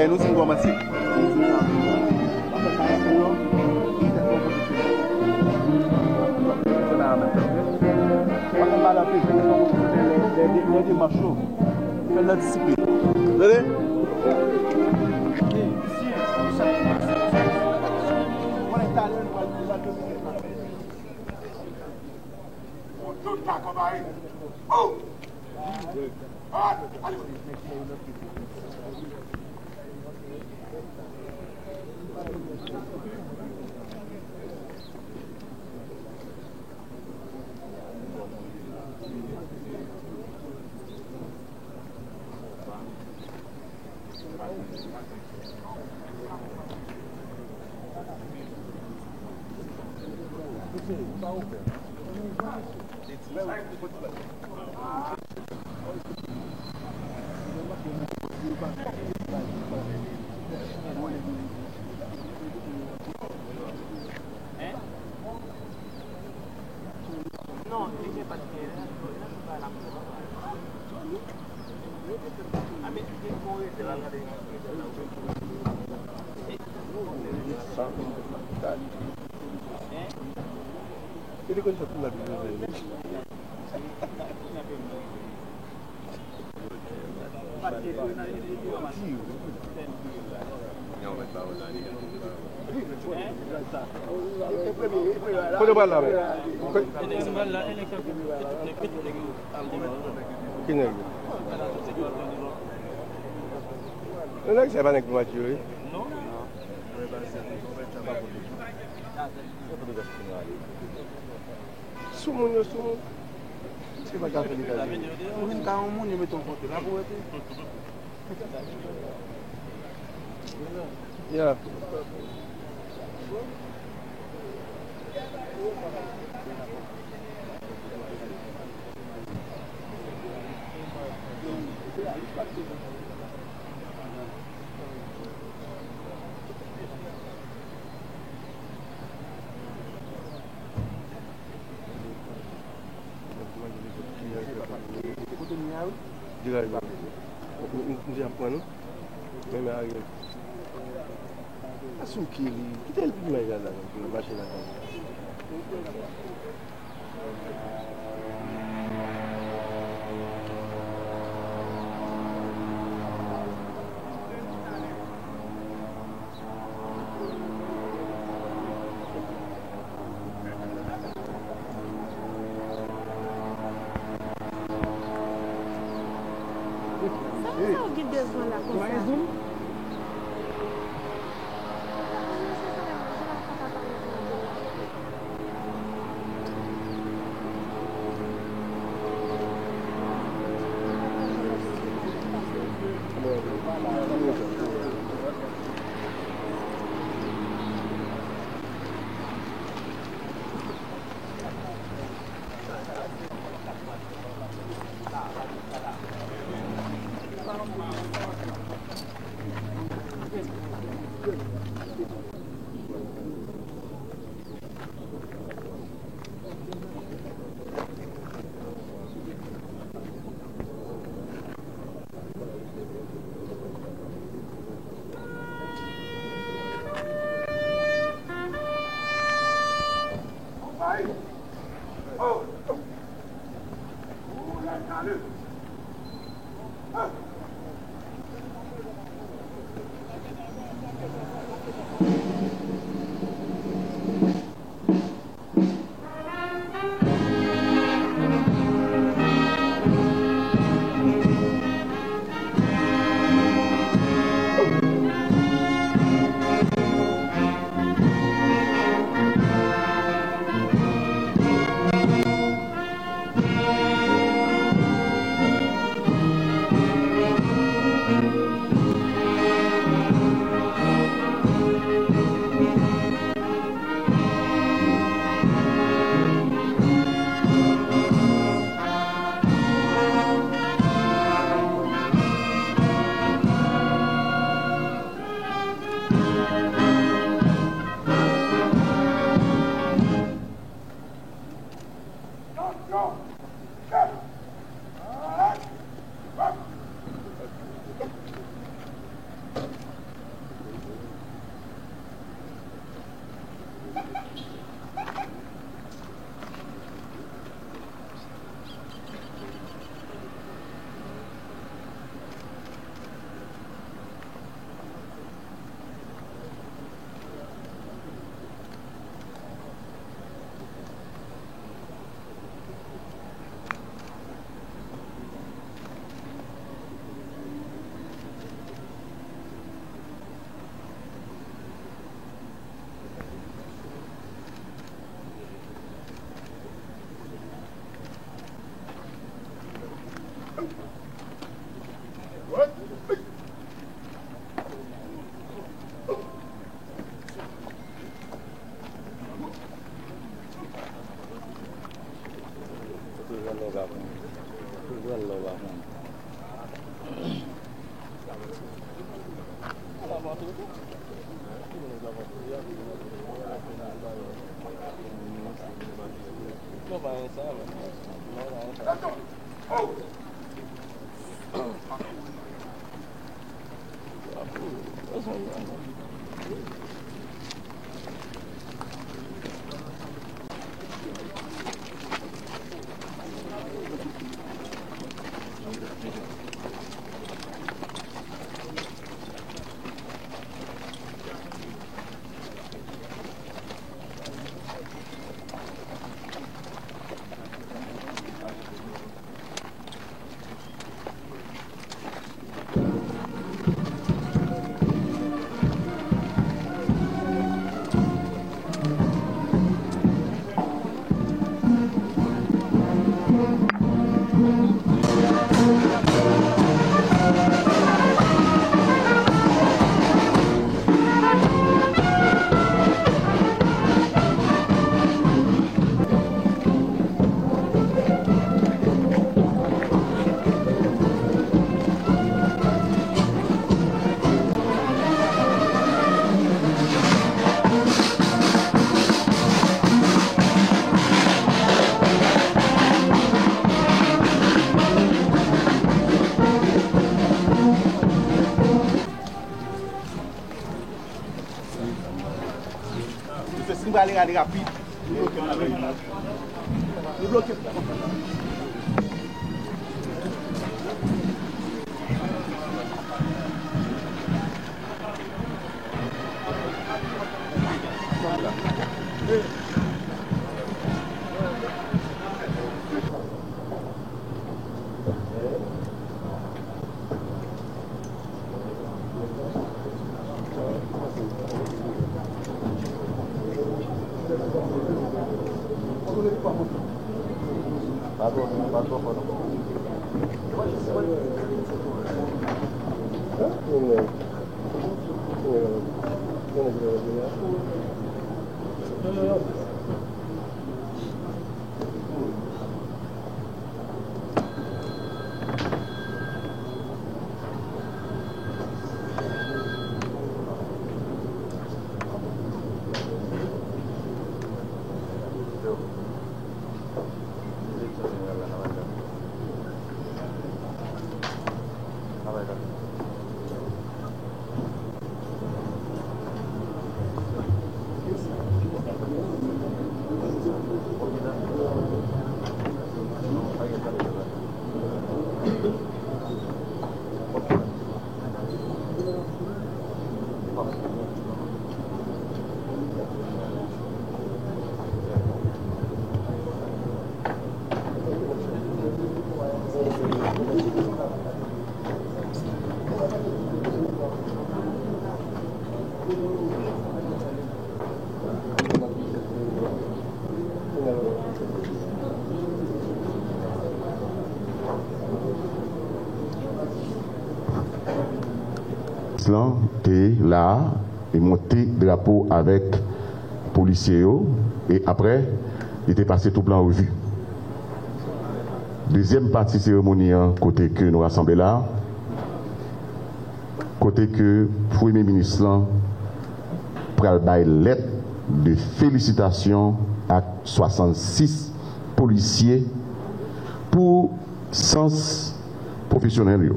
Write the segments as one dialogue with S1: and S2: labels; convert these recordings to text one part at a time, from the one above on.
S1: Nous sommes commencés. Les marchons, la discipline. Vous voyez? Ele coisa tudo na vida dele. Quando vai lá, velho? Quem é? Não é que você vai naquele matinho aí? Não. Sumo, eu sumo. Você vai dar feliz da vida. Eu vim cá um mundo e me tomo foto lá, vou ver. Yeah. Diga não já pano, mesmo aí. Açúcar, que tem ele mais já lá, não baixa lá.
S2: Alguém besoin là comme ça.
S1: Si nous allons aller rapide, nous bloquons.
S3: T'es là et monté drapeau avec policiers et après il était passé tout plan en revue. Deuxième partie cérémonie côté que nous rassemblons là, côté que Premier ministre pral bail lettre de félicitations à 66 policiers pour sens professionnel,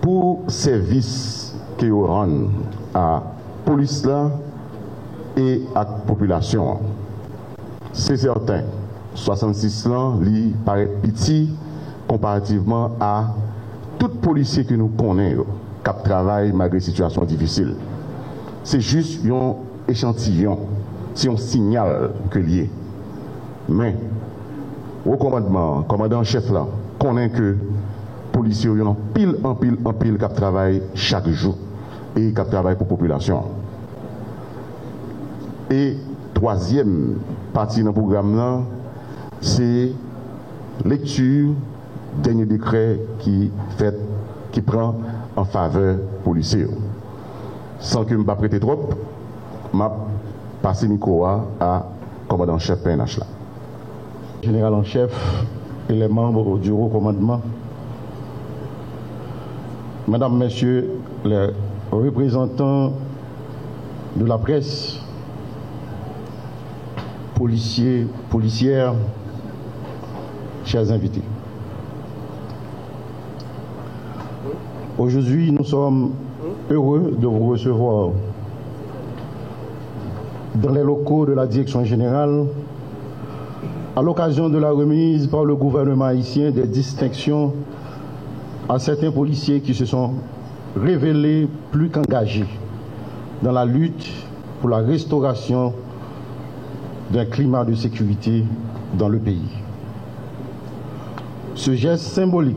S3: pour service que vous rendez à la police là et à la population. C'est certain, 66 ans, il paraît petit comparativement à tout policier que nous connaissons qui travaille malgré situation difficile. C'est juste un échantillon, c'est un signal que lié. Mais, au commandement, commandant chef là, connaît que policiers ont pile qui travaillent chaque jour et qui travaillent pour la population. Et troisième partie dans programme là, c'est lecture dernier décret qui prend en faveur policiers. Sans que je ne me prêter trop, je passe le micro à commandant chef PNH là.
S4: Général en chef et les membres du haut commandement, mesdames, messieurs les représentants de la presse, policiers, policières, chers invités. Aujourd'hui, nous sommes heureux de vous recevoir dans les locaux de la Direction générale à l'occasion de la remise par le gouvernement haïtien des distinctions à certains policiers qui se sont révélés plus qu'engagés dans la lutte pour la restauration d'un climat de sécurité dans le pays. Ce geste symbolique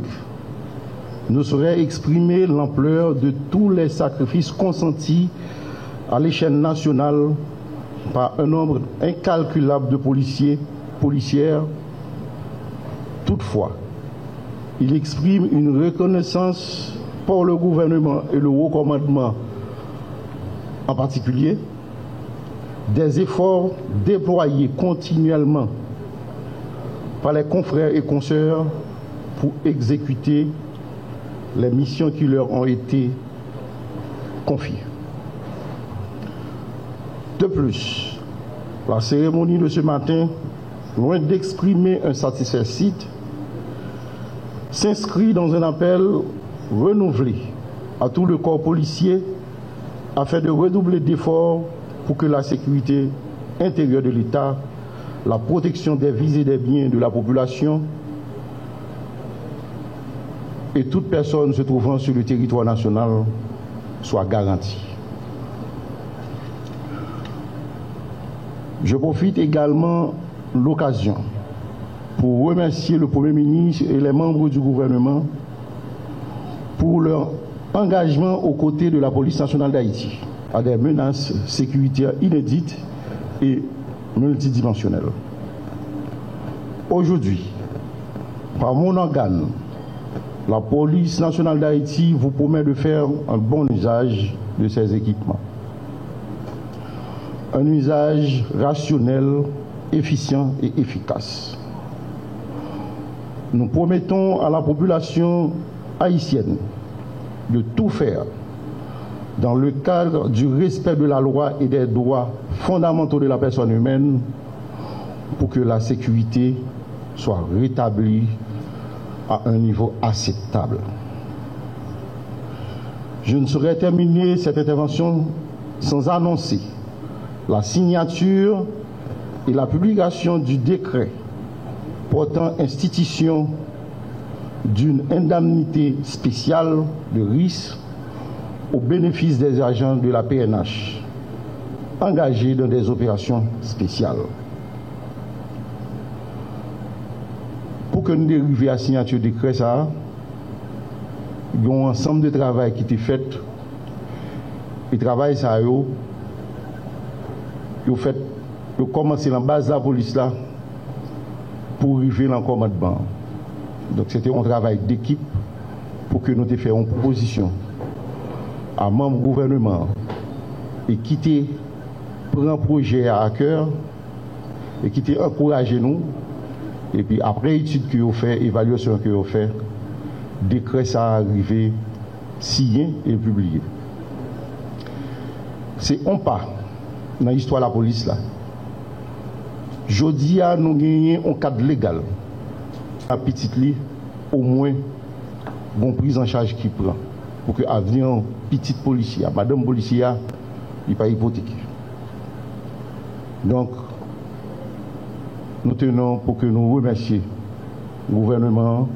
S4: ne saurait exprimer l'ampleur de tous les sacrifices consentis à l'échelle nationale par un nombre incalculable de policiers, policières. Toutefois, il exprime une reconnaissance par le gouvernement et le haut commandement en particulier des efforts déployés continuellement par les confrères et consoeurs pour exécuter les missions qui leur ont été confiées. De plus, la cérémonie de ce matin, loin d'exprimer un satisfecit, s'inscrit dans un appel renouvelé à tout le corps policier afin de redoubler d'efforts pour que la sécurité intérieure de l'État, la protection des vies et des biens de la population et toute personne se trouvant sur le territoire national soit garantie. Je profite également de l'occasion pour remercier le Premier ministre et les membres du gouvernement pour leur engagement aux côtés de la police nationale d'Haïti à des menaces sécuritaires inédites et multidimensionnelles. Aujourd'hui, par mon organe, la police nationale d'Haïti vous promet de faire un bon usage de ces équipements. Un usage rationnel, efficient et efficace. Nous promettons à la population haïtienne de tout faire dans le cadre du respect de la loi et des droits fondamentaux de la personne humaine pour que la sécurité soit rétablie à un niveau acceptable. Je ne saurais terminer cette intervention sans annoncer la signature et la publication du décret portant institution d'une indemnité spéciale de risque au bénéfice des agents de la PNH engagés dans des opérations spéciales. Pour que nous dérivions à la signature du décret, il y a un ensemble de travail qui était fait. Et le travail, ça, il a commencé dans la base de la police là pour arriver dans le commandement. Donc c'était un travail d'équipe pour que nous fassions une proposition à membres du gouvernement et qui prend un projet à cœur et qui encouragé nous. Et puis après étude que vous fait, évaluation que vous fait, décret ça arrivé, signé et publié. C'est un pas dans l'histoire de la police là. Jodi a nous gagnons un cadre légal. À petit lit, au moins, une prise en charge qui prend. Pour que l'avenir petite policière, madame policière, il pas hypothéqué. Donc, nous tenons pour que nous remercions le gouvernement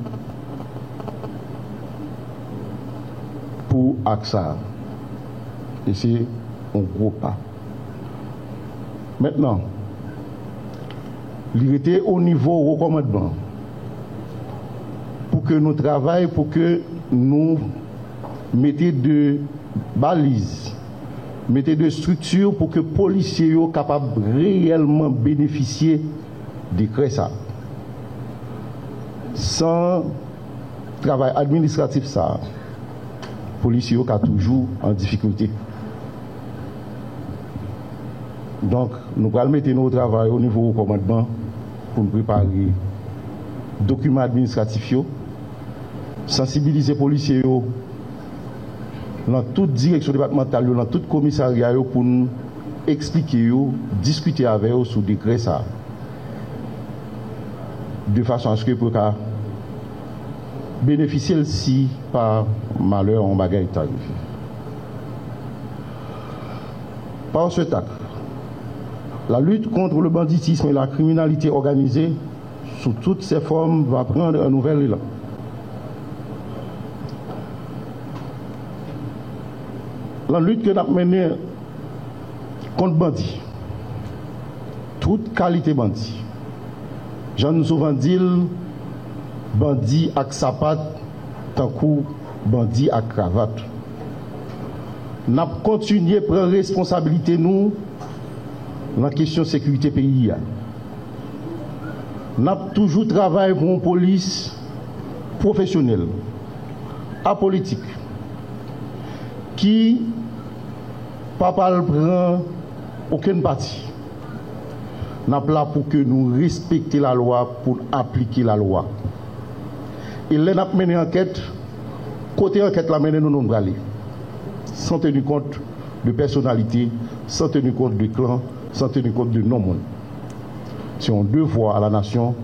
S4: pour AXA. Et c'est un gros pas. Maintenant, il était au niveau recommandement pour que nous travaillions, pour que nous mettions de balises, mettions de structures pour que les policiers soient capables de réellement bénéficier des décrets. Sans travail administratif, les policiers sont toujours en difficulté. Donc, nous allons mettre notre travail au niveau du commandement pour nous préparer documents administratifs, sensibiliser les policiers dans toute direction départementale, dans tout commissariat pour nous expliquer, discuter avec eux sur le décret ça. De façon à ce que pour bénéficier si par malheur on bagaille arrivé. Par ce acte, la lutte contre le banditisme et la criminalité organisée sous toutes ses formes va prendre un nouvel élan. La lutte que nous avons menée contre bandits, toute qualité bandit, j'en ai souvent dit, bandit avec sapat, tant coup bandit avec cravate. Nous avons continué à prendre responsabilité nous dans la question de sécurité pays. Nous avons toujours travaillé pour une police professionnelle, apolitique, qui ne prend aucune partie. Nous sommes là pour que nous respections la loi, pour appliquer la loi. Et là, nous avons mené enquête, côté enquête, la mené nous nous aller, sans tenir compte de personnalité, sans tenir compte de clan, sans tenir compte de non-monde. C'est un devoir à la nation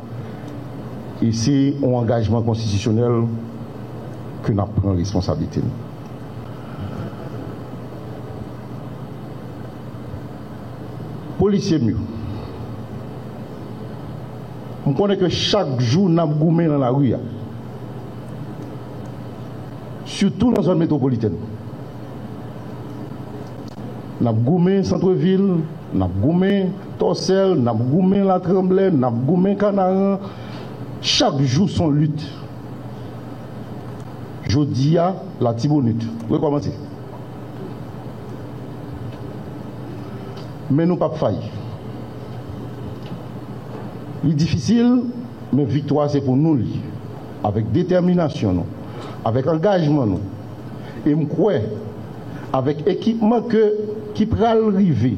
S4: et c'est un engagement constitutionnel que nous prenons responsabilité. Policiers mieux. On connaît que chaque jour, nous avons goumé dans la rue. Surtout dans la zone métropolitaine. Nous avons goumé centre-ville, nous avons goumé Torsel, nous avons goumé la Tremblay, nous avons goumé Canaran. Chaque jour, son lutte. Jodi a la Tibonite. Recommencez. Mais nous pas faillir. Il est difficile, mais victoire c'est pour nous. Avec détermination, nous, avec engagement, nous. Et je crois, avec équipement qui peut arriver,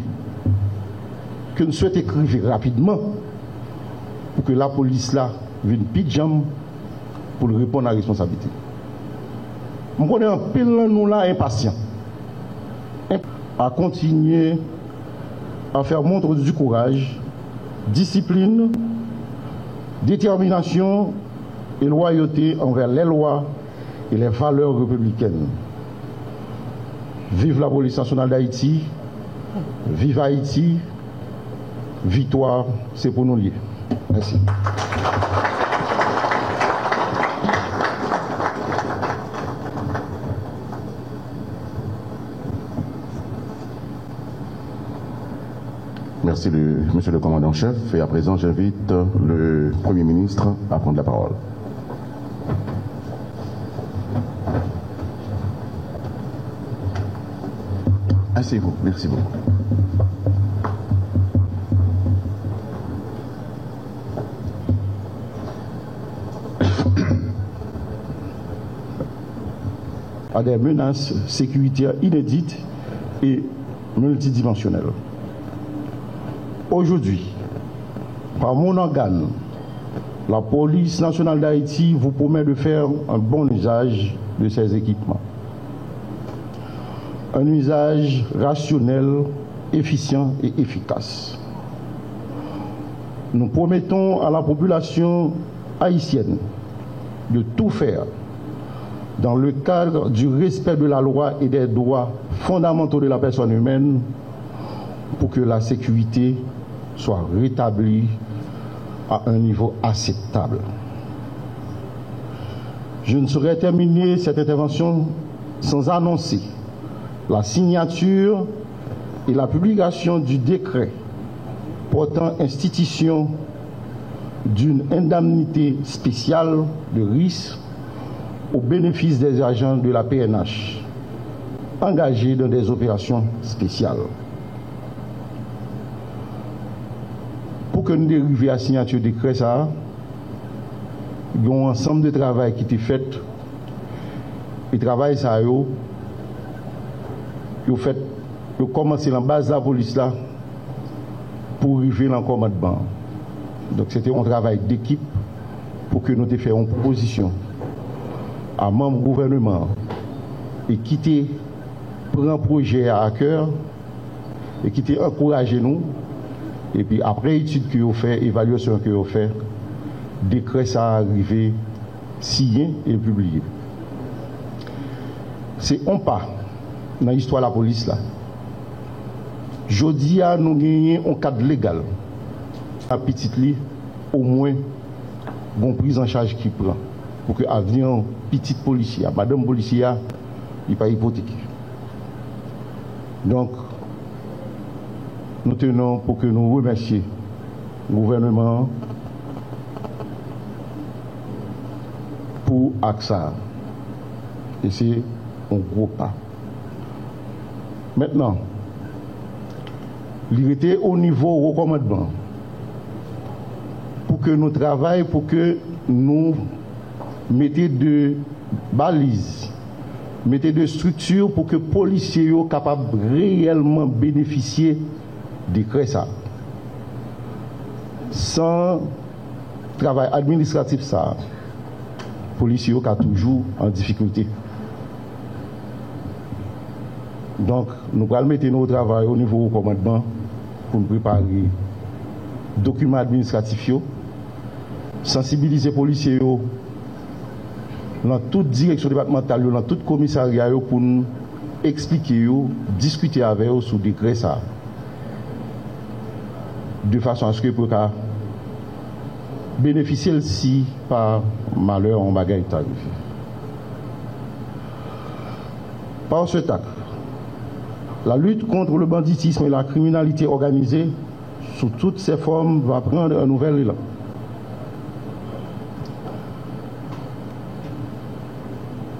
S4: que nous souhaitons écrire rapidement, pour que la police là vienne pidjam pour répondre à la responsabilité. Je connais un pile nous là impatient. À continuer à faire montre du courage, discipline, détermination et loyauté envers les lois et les valeurs républicaines. Vive la police nationale d'Haïti, vive Haïti, victoire, c'est pour nous lier. Merci.
S3: Merci, monsieur le commandant-chef. Et à présent, j'invite le Premier ministre à prendre la parole. Asseyez-vous. Merci beaucoup.
S4: À des menaces sécuritaires inédites et multidimensionnelles. Aujourd'hui, par mon organe, la police nationale d'Haïti vous promet de faire un bon usage de ces équipements. Un usage rationnel, efficient et efficace. Nous promettons à la population haïtienne de tout faire dans le cadre du respect de la loi et des droits fondamentaux de la personne humaine pour que la sécurité soit rétablie à un niveau acceptable. Je ne saurais terminer cette intervention sans annoncer la signature et la publication du décret portant institution d'une indemnité spéciale de risque au bénéfice des agents de la PNH engagés dans des opérations spéciales. Pour que nous dérivions à la signature du décret, il y a un ensemble de travail qui est fait. Et le travail, ça, il commencé dans la base de la police là pour arriver dans le commandement. Donc c'était un travail d'équipe pour que nous fassions une proposition à membres du gouvernement et qui prend un projet à cœur et qui encouragé nous. Et puis après étude que vous fait, évaluation que vous fait, décret ça arrivé, signé et publié. C'est un pas dans l'histoire de la police là. Jodi a nous gagnons un cadre légal. À petit lit, au moins, bon prise en charge qui prend. Pour que avion petit policier, madame policier, il pas hypothéqué. Donc, nous tenons pour que nous remercions le gouvernement pour AXA. Et c'est un gros pas. Maintenant, il était au niveau recommandement pour que nous travaillions, pour que nous mettions de balises, mettions de structures pour que les policiers soient capables de réellement bénéficier de ça. Sans travail administratif, ça, les policiers sont toujours en difficulté. Donc, nous allons mettre notre travail au niveau du commandement pour nous préparer les documents administratifs, sensibiliser les policiers dans toute direction départementale, dans tout commissariat pour nous expliquer, discuter avec eux sur le décret ça. De façon à ce que pour bénéficier si par malheur en bagaille est arrivé. Par ce acte, la lutte contre le banditisme et la criminalité organisée sous toutes ses formes va prendre un nouvel élan.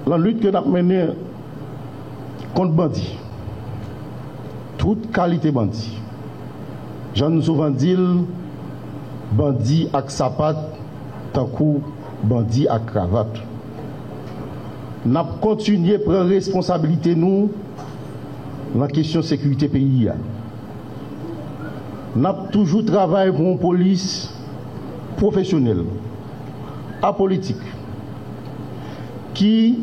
S4: La lutte que nous avons menée contre bandits, toute qualité bandit, j'en ai souvent dit, bandit avec sapat, tant coup bandit avec cravate. Nous avons continué à prendre responsabilité nous dans la question de la sécurité pays. Nous avons toujours travaillé pour une police professionnelle, apolitique, qui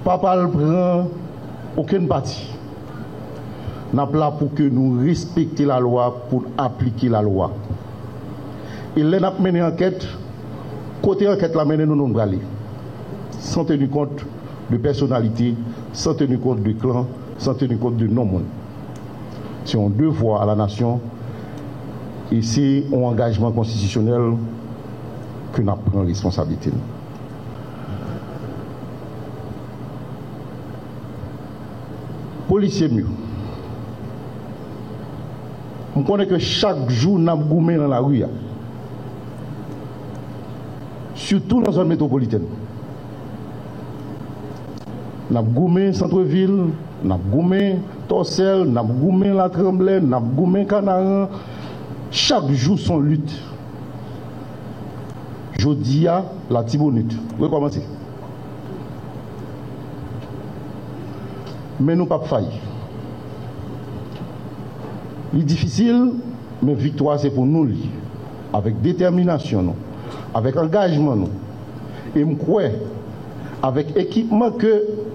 S4: ne prend aucune partie. Nous sommes là pour que nous respections la loi, pour appliquer la loi. Et là, nous avons mené enquête, côté enquête, nous avons nous aller, sans tenir compte de personnalité, sans tenir compte de clan, sans tenir compte de non-monde. C'est un devoir à la nation et c'est un engagement constitutionnel que nous prenons responsabilité. Policiers mieux. On connaît que chaque jour, nous avons goumé dans la rue. Surtout dans la zone métropolitaine. Nous avons goumé centre-ville, nous avons goumé Torsel, nous avons goumé la Tremblay, nous avons goumé Canaran. Chaque jour, son lutte. Je dis à la Tibonite. Recommencez. Mais nous pas faillir. Il est difficile, mais victoire c'est pour nous. Avec détermination, avec engagement. Et je crois, avec équipement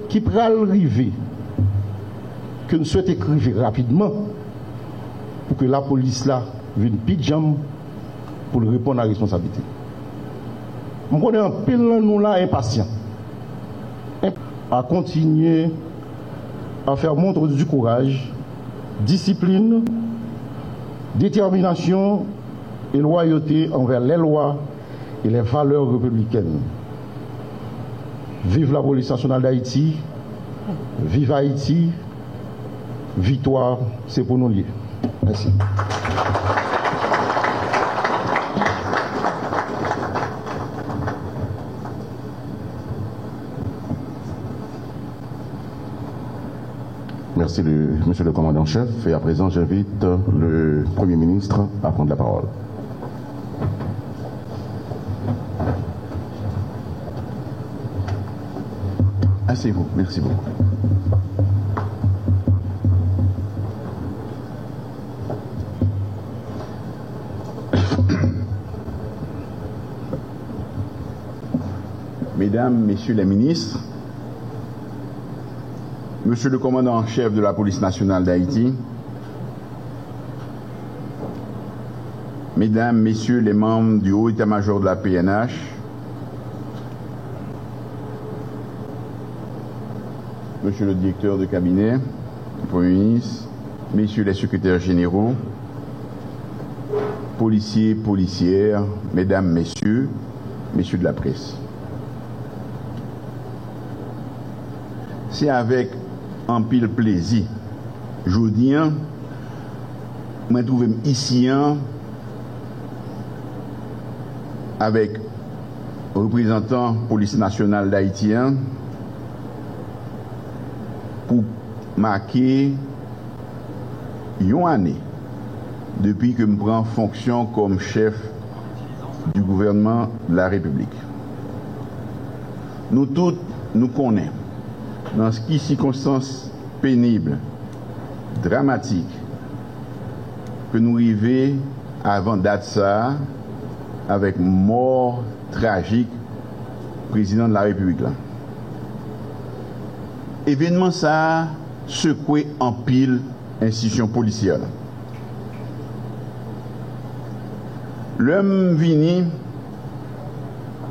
S4: qui peut arriver, que nous souhaitons écrire rapidement, pour que la police là vienne pijam pour répondre à la responsabilité. Je connais un pile nous là impatient. À continuer à faire montre du courage, discipline, détermination et loyauté envers les lois et les valeurs républicaines. Vive la police nationale d'Haïti, vive Haïti, victoire, c'est pour nous lier. Merci.
S3: Merci, monsieur le commandant-chef. Et à présent, j'invite le Premier ministre à prendre la parole. Asseyez-vous. Merci beaucoup.
S5: Mesdames, Messieurs les ministres, Monsieur le commandant en chef de la police nationale d'Haïti, Mesdames, Messieurs les membres du haut état-major de la PNH, Monsieur le directeur de cabinet, le Premier ministre, messieurs les secrétaires généraux, policiers, policières, mesdames, messieurs, messieurs de la presse. C'est avec un pile plaisir, je dis, je me trouve ici avec représentant police nationale d'Haïti pour marquer une année depuis que je prends fonction comme chef du gouvernement de la République. Nous tous, nous connaissons dans ce qui circonstances pénibles, dramatiques, que nous arrivons avant date ça, avec mort tragique président de la République là. Événement ça secoué en pile institution policière. L'homme vini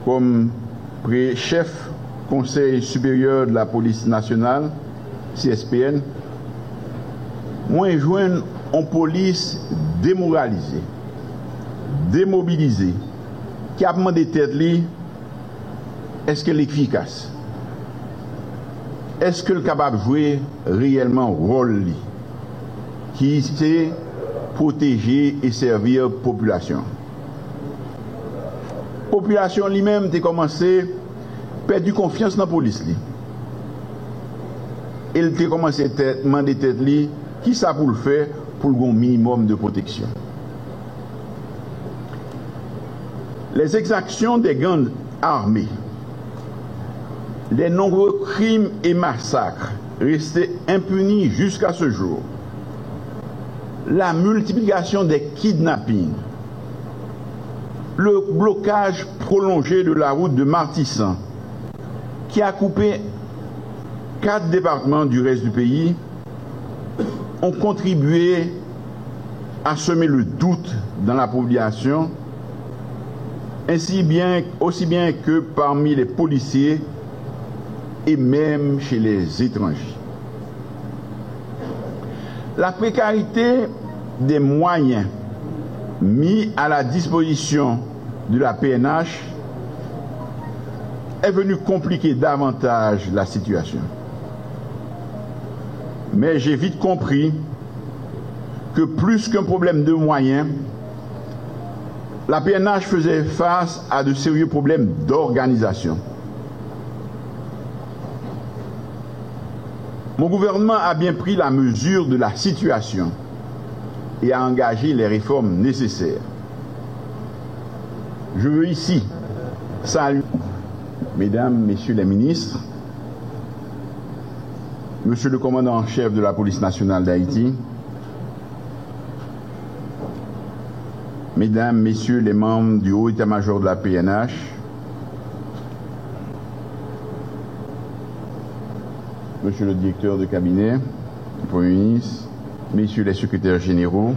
S5: comme chef Conseil supérieur de la police nationale, CSPN, moi joindre en police démoralisée, démobilisée, qui a demandé tête li, est-ce qu'elle est efficace? Est-ce qu'elle est capable de jouer réellement rôle li, qui c'est protéger et servir la population? La population lui-même a commencé à perdre confiance dans la police. Elle a commencé à demander tête li, qui ça pour le faire pour le minimum de protection. Les exactions des gangs armés, les nombreux crimes et massacres restés impunis jusqu'à ce jour, la multiplication des kidnappings, le blocage prolongé de la route de Martissan, qui a coupé 4 départements du reste du pays, ont contribué à semer le doute dans la population, aussi bien que parmi les policiers et même chez les étrangers. La précarité des moyens mis à la disposition de la PNH est venue compliquer davantage la situation. Mais j'ai vite compris que plus qu'un problème de moyens, la PNH faisait face à de sérieux problèmes d'organisation. Mon gouvernement a bien pris la mesure de la situation et a engagé les réformes nécessaires. Je veux ici saluer, mesdames, messieurs les ministres, monsieur le commandant en chef de la police nationale d'Haïti, mesdames, messieurs les membres du haut état-major de la PNH, monsieur le directeur de cabinet du Premier ministre, messieurs les secrétaires généraux,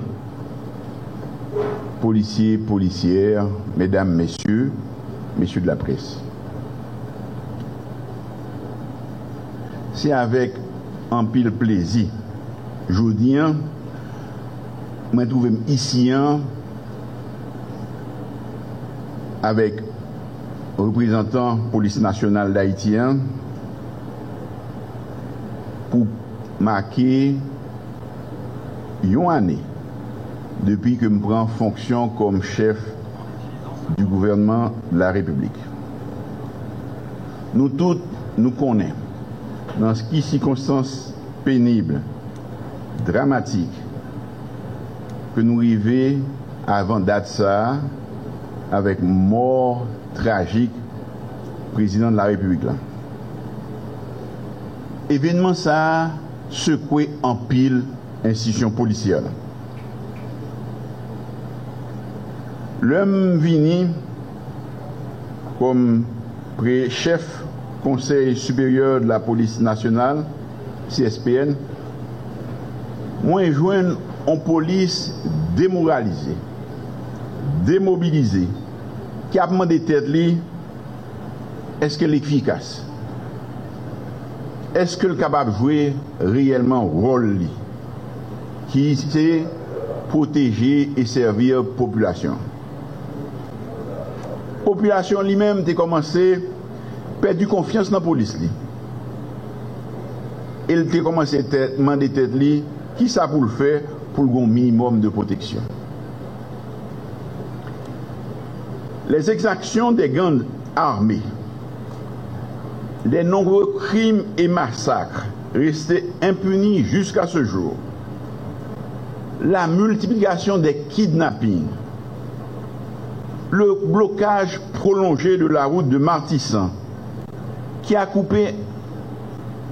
S5: policiers, policières, mesdames, messieurs, messieurs de la presse. C'est avec un pile plaisir, je dis, je me trouve ici avec représentant police nationale d'Haïti pour marquer une année depuis que je prends fonction comme chef du gouvernement de la République. Nous tous, nous connaissons dans ce qui circonstances pénibles, dramatiques, que nous arrivons avant date ça, avec mort tragique président de la République là. Événement ça secoué en pile institution policière. L'homme vini comme chef Conseil supérieur de la police nationale, CSPN, moi joindre en police démoralisée, démobilisée, qui a demandé tête li, est-ce qu'elle est efficace? Est-ce qu'elle est capable de jouer réellement rôle li, qui c'est protéger et servir la population. La population lui-même a commencé à perdre confiance dans la police. Elle a commencé à demander tête qui ça pour le faire pour un minimum de protection. Les exactions des gangs armés, les nombreux crimes et massacres restés impunis jusqu'à ce jour, la multiplication des kidnappings, le blocage prolongé de la route de Martissan, qui a coupé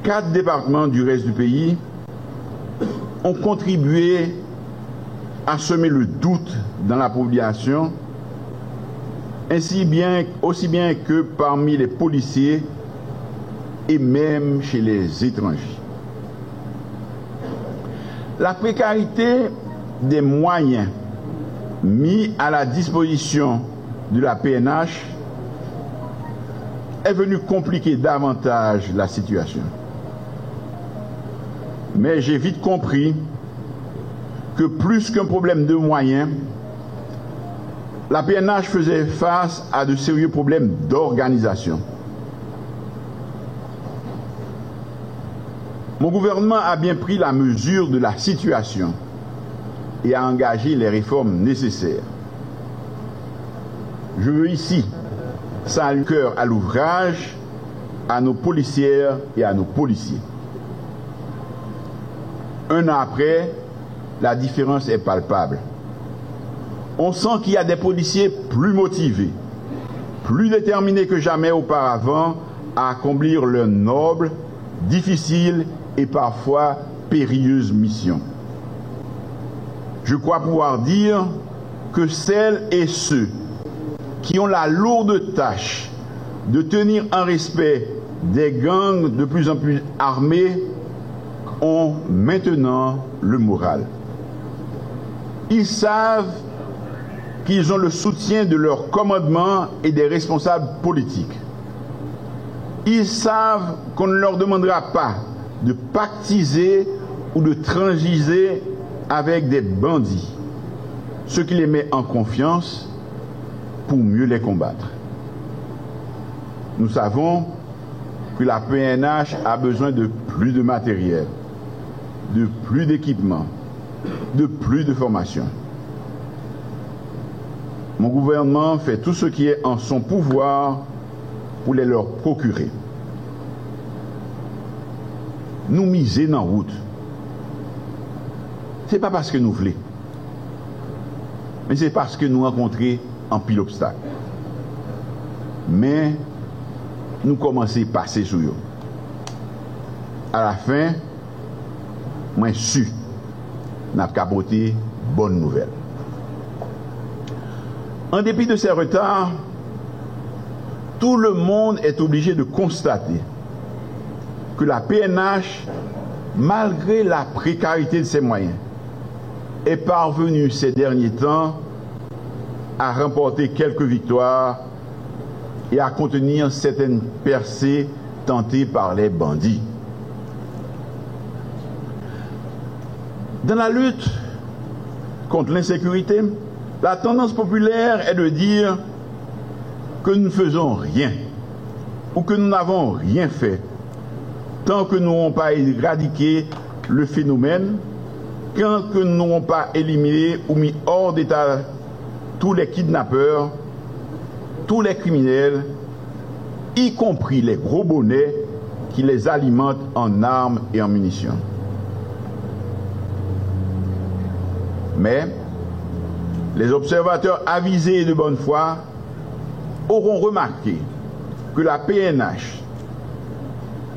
S5: 4 départements du reste du pays, ont contribué à semer le doute dans la population, aussi bien que parmi les policiers et même chez les étrangers. La précarité des moyens mis à la disposition de la PNH est venue compliquer davantage la situation. Mais j'ai vite compris que plus qu'un problème de moyens, la PNH faisait face à de sérieux problèmes d'organisation. Mon gouvernement a bien pris la mesure de la situation et a engagé les réformes nécessaires. Je veux ici saluer cœur à l'ouvrage à nos policières et à nos policiers. Un an après, la différence est palpable. On sent qu'il y a des policiers plus motivés, plus déterminés que jamais auparavant à accomplir leur noble, difficile et parfois périlleuse mission. Je crois pouvoir dire que celles et ceux qui ont la lourde tâche de tenir en respect des gangs de plus en plus armés ont maintenant le moral. Ils savent qu'ils ont le soutien de leur commandement et des responsables politiques. Ils savent qu'on ne leur demandera pas de pactiser ou de transiger avec des bandits, ce qui les met en confiance pour mieux les combattre. Nous savons que la PNH a besoin de plus de matériel, de plus d'équipement, de plus de formation. Mon gouvernement fait tout ce qui est en son pouvoir pour les leur procurer. Nous miser dans la route. Ce n'est pas parce que nous voulons, mais c'est parce que nous rencontrons un pile obstacle. Mais nous commençons à passer sur eux. À la fin, moi su, n'a capoté bonne nouvelle. En dépit de ces retards, tout le monde est obligé de constater que la PNH, malgré la précarité de ses moyens, est parvenue ces derniers temps à remporter quelques victoires et à contenir certaines percées tentées par les bandits. Dans la lutte contre l'insécurité, la tendance populaire est de dire que nous ne faisons rien ou que nous n'avons rien fait tant que nous n'avons pas éradiqué le phénomène, tant que nous n'avons pas éliminé ou mis hors d'état tous les kidnappeurs, tous les criminels, y compris les gros bonnets qui les alimentent en armes et en munitions. Mais les observateurs avisés et de bonne foi auront remarqué que la PNH,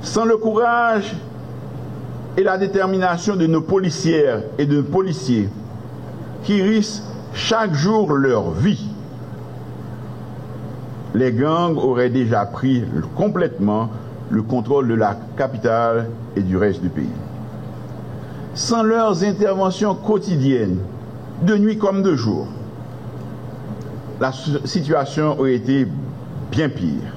S5: sans le courage et la détermination de nos policières et de nos policiers qui risquent chaque jour leur vie, les gangs auraient déjà pris complètement le contrôle de la capitale et du reste du pays. Sans leurs interventions quotidiennes, de nuit comme de jour, la situation aurait été bien pire.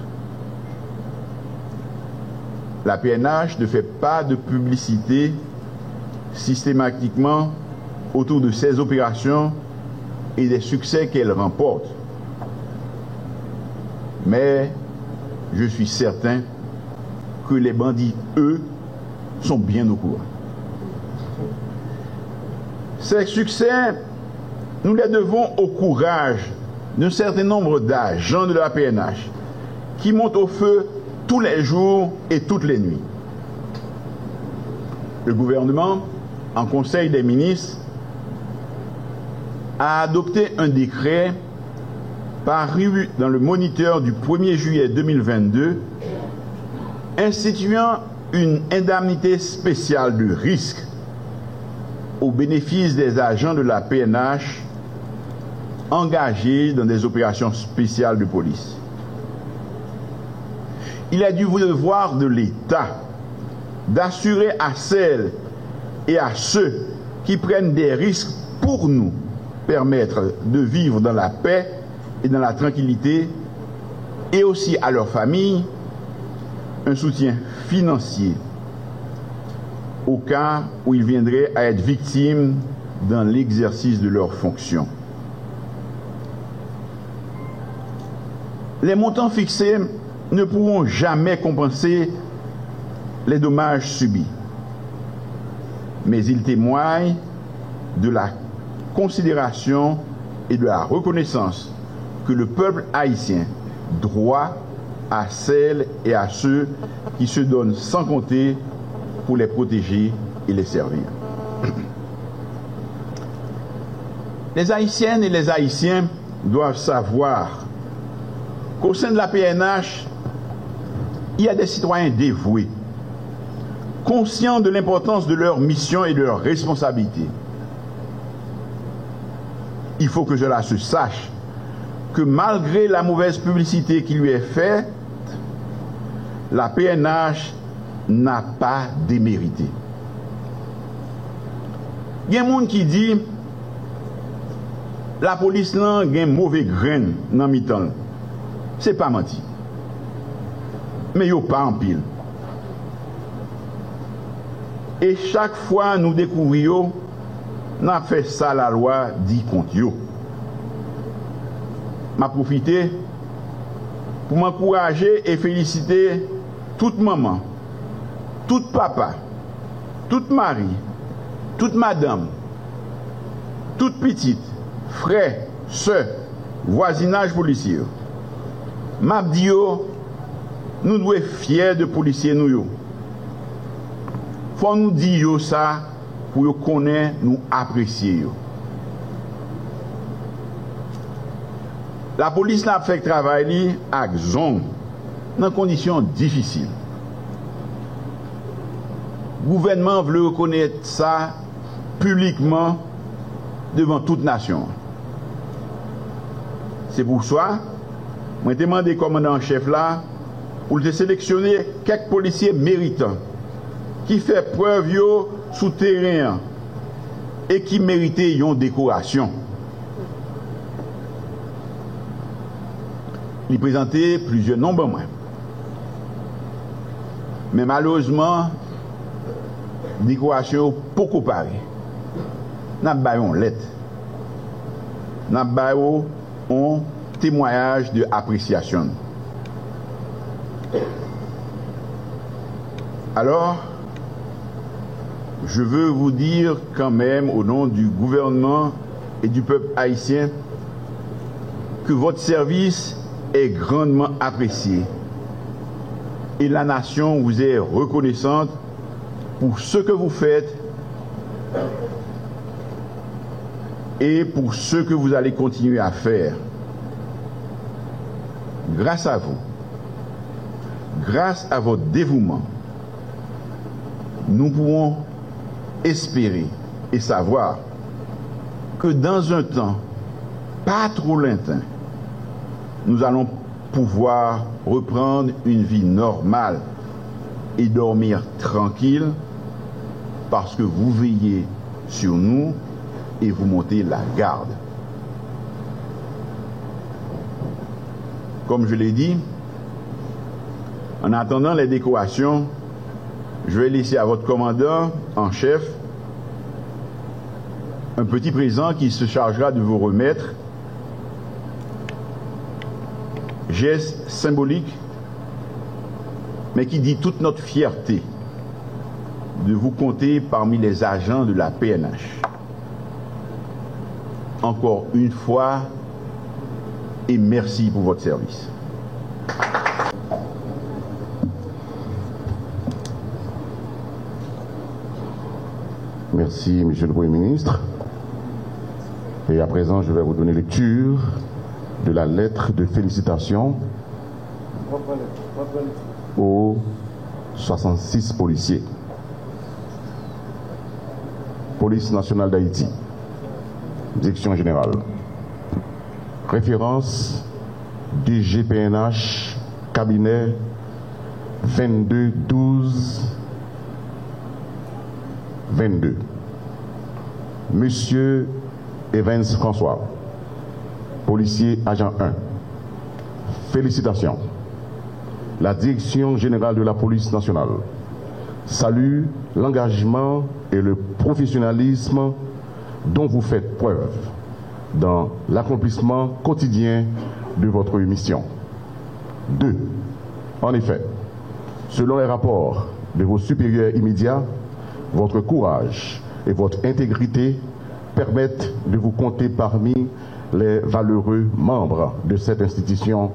S5: La PNH ne fait pas de publicité systématiquement autour de ces opérations et des succès qu'elles remportent. Mais je suis certain que les bandits, eux, sont bien au courant. Ces succès, nous les devons au courage d'un certain nombre d'agents de la PNH qui montent au feu tous les jours et toutes les nuits. Le gouvernement, en Conseil des ministres, a adopté un décret paru dans le Moniteur du 1er juillet 2022 instituant une indemnité spéciale de risque au bénéfice des agents de la PNH engagés dans des opérations spéciales de police. Il est du devoir de l'État d'assurer à celles et à ceux qui prennent des risques pour nous permettre de vivre dans la paix et dans la tranquillité, et aussi à leurs familles, un soutien financier au cas où ils viendraient à être victimes dans l'exercice de leurs fonctions. Les montants fixés ne pourront jamais compenser les dommages subis, mais ils témoignent de la considération et de la reconnaissance que le peuple haïtien doit à celles et à ceux qui se donnent sans compter pour les protéger et les servir. Les Haïtiennes et les Haïtiens doivent savoir qu'au sein de la PNH, il y a des citoyens dévoués, conscients de l'importance de leur mission et de leurs responsabilités. Il faut que cela se sache, que malgré la mauvaise publicité qui lui est faite, la PNH n'a pas démérité. Il y a des gens qui disent la police a un mauvais grain dans mi-temps. Ce n'est pas menti. Mais il n'y a pas en pile. Et chaque fois nous découvrons, nous avons fait ça la loi dit contre eux. M'a profité pour m'encourager et féliciter toute maman, toute papa, toute mari, toute madame, toute petite, frère, soeur, voisinage policier. M'a dit nous devons être fiers de policiers nous. Faut nous dire ça pour nous connaître, nous apprécier. La police n'a fait travail avec zone dans des conditions difficiles. Le gouvernement veut reconnaître ça publiquement devant toute nation. C'est pour ça que je demande au commandant-chef là pour sélectionner quelques policiers méritants qui font preuve sous terrain et qui méritent une décoration. Il présentait plusieurs nombres moins. Mais malheureusement, décoration beaucoup pareil. Nous avons une lettre. Nous avons un témoignage d'appréciation. Alors, je veux vous dire quand même au nom du gouvernement et du peuple haïtien que votre service est grandement apprécié et la nation vous est reconnaissante pour ce que vous faites et pour ce que vous allez continuer à faire. Grâce à vous, grâce à votre dévouement, nous pouvons espérer et savoir que dans un temps pas trop lointain, nous allons pouvoir reprendre une vie normale et dormir tranquille parce que vous veillez sur nous et vous montez la garde. Comme je l'ai dit, en attendant les décorations, je vais laisser à votre commandant en chef un petit présent qui se chargera de vous remettre. Geste symbolique, mais qui dit toute notre fierté de vous compter parmi les agents de la PNH. Encore une fois, et merci pour votre service.
S3: Merci, Monsieur le Premier ministre. Et à présent, je vais vous donner lecture de la lettre de félicitations aux 66 policiers. Police nationale d'Haïti, Direction générale. Référence DGPNH, cabinet 2212-22. Monsieur Evans François, policier agent 1. Félicitations. La Direction générale de la police nationale salue l'engagement et le professionnalisme dont vous faites preuve dans l'accomplissement quotidien de votre mission. 2. En effet, selon les rapports de vos supérieurs immédiats, votre courage et votre intégrité permettent de vous compter parmi les valeureux membres de cette institution,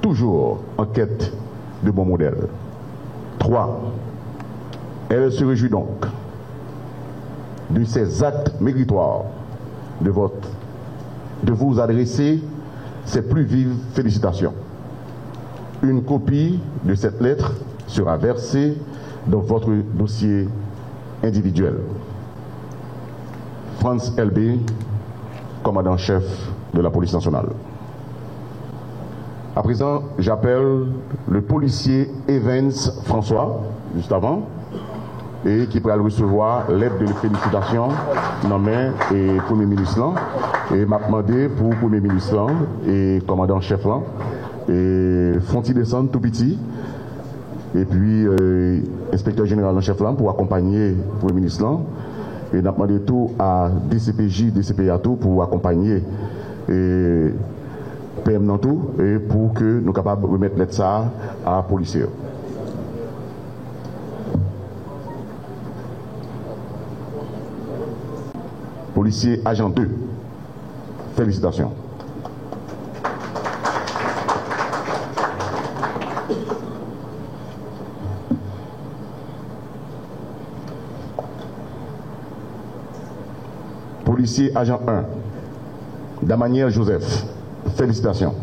S3: toujours en quête de bons modèles. 3. Elle se réjouit donc de ces actes méritoires de vous adresser ses plus vives félicitations. Une copie de cette lettre sera versée dans votre dossier individuel. Franz LB, commandant-chef de la police nationale. À présent, j'appelle le policier Evans François, juste avant, et qui pourra recevoir lettre de félicitations nommée et Premier ministre là, et m'a demandé pour Premier ministre là, et commandant-chef là, et font-ils descendre tout petit, et puis inspecteur général en chef là pour accompagner le Premier ministre là, et n'a demandé tout à DCPJ, DCPA tout pour accompagner et PM dans tout, et pour que nous soyons capables de remettre lettre ça à policiers. Policier agent 2, félicitations. Policier agent 1, Damaniel Joseph, félicitations.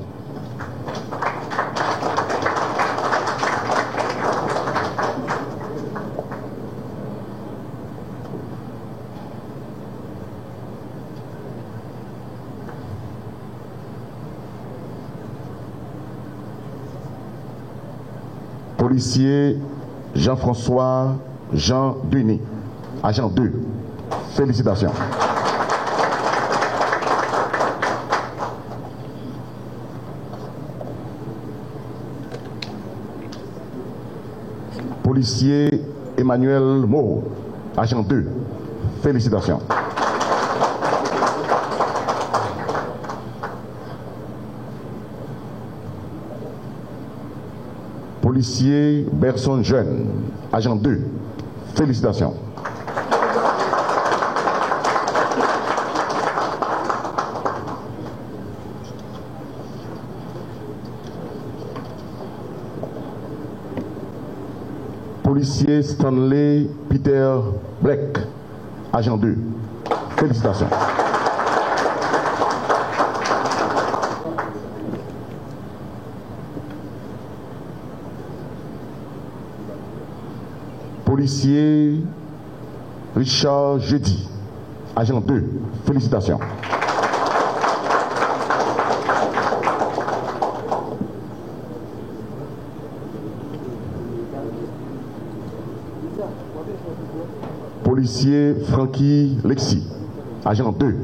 S3: Policier Jean-François Jean-Denis, agent 2, félicitations. Policier Emmanuel Moreau, agent 2, félicitations. Policier Berson Jeune, agent 2, félicitations. Policier Stanley Peter Black, agent 2, félicitations. Policier Richard Jeudi, agent 2, félicitations. Policier Francky Lexi, agent 2,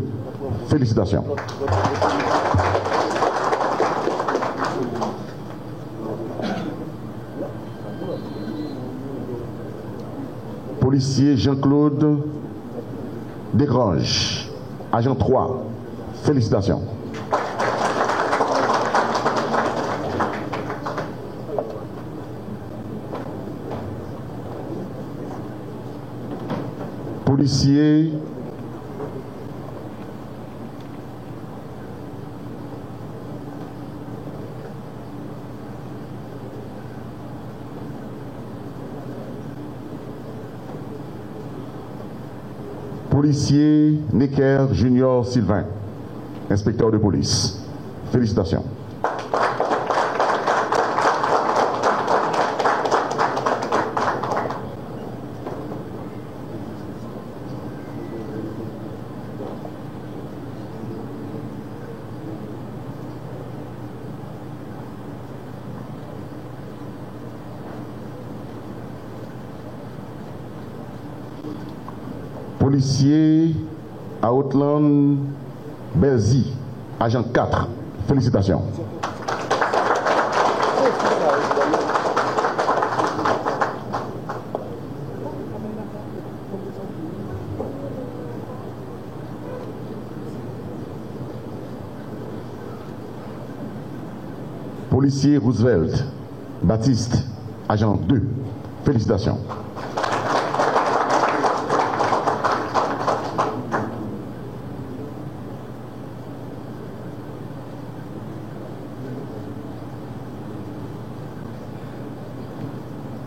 S3: félicitations. Policier Jean-Claude Desgranges, agent 3, félicitations. Policier Necker Junior Sylvain, inspecteur de police. Félicitations. Policier à Outland Belzy, agent 4. Félicitations. Policier Roosevelt Baptiste, agent 2. Félicitations.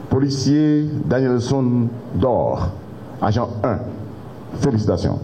S3: Policier Danielson Dor, agent 1. Félicitations.